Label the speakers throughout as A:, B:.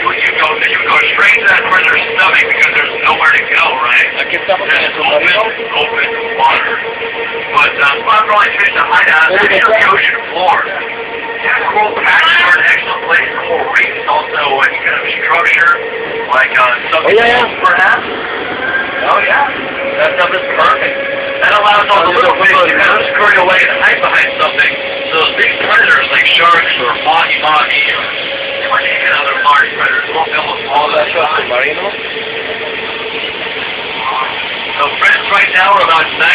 A: You go straight to that prisoner's stomach because there's nowhere to go, right?
B: Aquí estamos en el
A: There's
B: submarino.
A: open water. But probably fish to hide out on the ocean floor. Yeah, coral patches are an excellent place. Coral reefs also any kind of structure, like something perhaps. Oh yeah, that stuff is perfect. That allows all the little fish to kind of scurry away and hide behind something. So those big predators like sharks or mahi-mahi or any kind of other large predators won't be able to follow that
B: Submarino.
A: So friends, right now we're about 96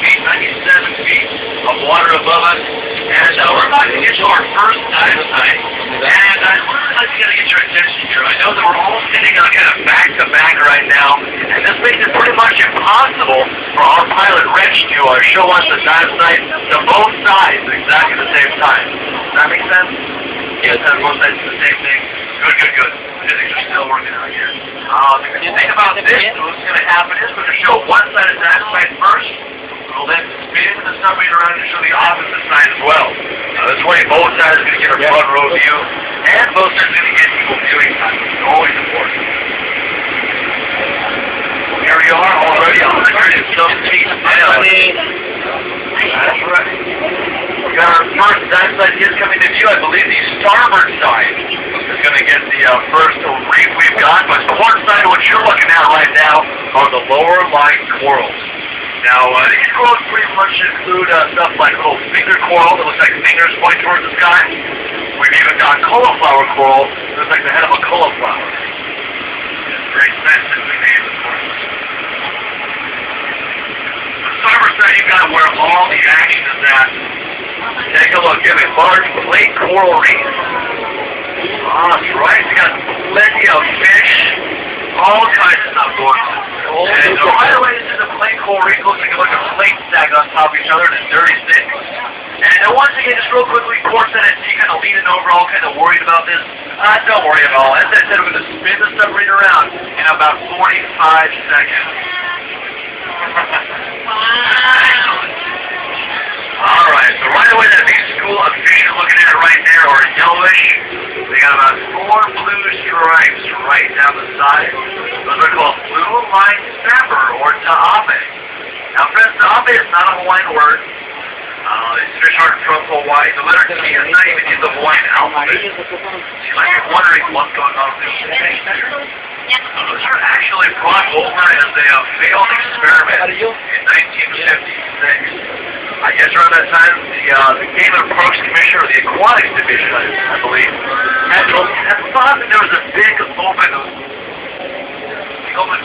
A: feet, 97 feet of water above us. And we're about to get to our first dive site. And I'd really like to get your attention here. I know that we're all sitting on kind of back-to-back right now. And this makes it pretty much impossible for our pilot, Rich, to show us the dive site to both sides at exactly the same time. Does that make sense? Yes, both sides do the same thing. Good. Physics are still working out here. If you think about this, what's going to happen is we're going to show one side of the dive site first. We'll then spin the submarine around and show the opposite side as well. This way, both sides are going to get a front row view, and both sides are going to get equal viewing time, which is always important. Here we are already 100 some feet down. That's right. We got our first dive site just coming to view. I believe the starboard side is going to get the first reef we've got, but the port side, what you're looking at right now, are the lower lying corals. Now, these corals pretty much include stuff like little finger coral that looks like fingers pointing towards the sky. We've even got cauliflower coral that looks like the head of a cauliflower. It's very scientifically named, of course. The starboard side, you've got where all the action is at. Take a look. You have a large plate coral reef. Oh, that's right. You got plenty of fish. All kinds of stuff going on. And right away into the plate coral reef looks like a plate stack on top of each other in a dirty stick. And once again, just real quickly, course that you kind of leaning over, all kind of worried about this. Don't worry at all. As I said, we're going to spin the submarine around in about 45 seconds. Alright, so right away that big school of fish you're looking at right there are yellowish. They got about 4 blue stripes right down the side. Those are called blue line snapper or ta'ape. Now friends, ta'ape is not a Hawaiian word. These fish aren't from Hawaii. The letter T is not even in the Hawaiian alphabet. So you might be wondering what's going on with these fish. Those are actually brought over as a failed experiment in 1956. I guess around that time, the Game and Parks Commission, or the Aquatics Division, I believe, had thought that there was a big open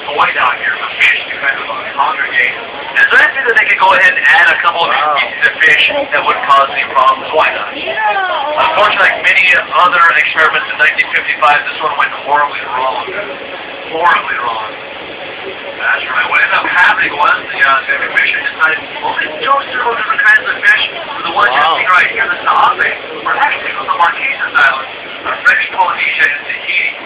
A: void out here for fish to kind of congregate. And so they said that they could go ahead and add a couple of species of fish that wouldn't cause any problems. Why not? Unfortunately, like many other experiments in 1955, this one went horribly wrong. Horribly wrong. That's right. What ended up happening was the commission decided, well, let's show several different kinds of fish. The ones you're seeing right here, the ta'ape, are actually from the Marquesas Islands of French Polynesia and Tahiti.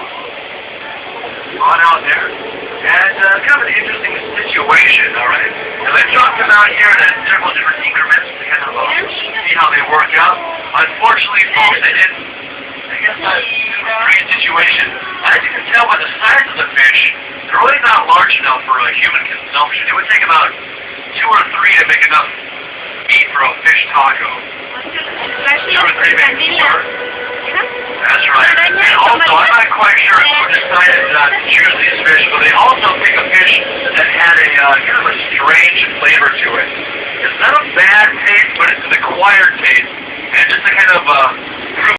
A: On out there. And kind of an interesting situation, alright? And they dropped them out here in several different increments to kind of see how they work out. Unfortunately, folks, they didn't. I guess that's a strange situation. As you can tell by the size of the fish, they're really not large enough for human consumption. It would take about 2 or 3 to make enough meat for a fish taco. 2 or 3 maybe 4. That's right. And also, I'm not quite sure who decided to choose these fish, but they also picked a fish that had a kind of a strange flavor to it. It's not a bad taste, but it's an acquired taste, and just a kind of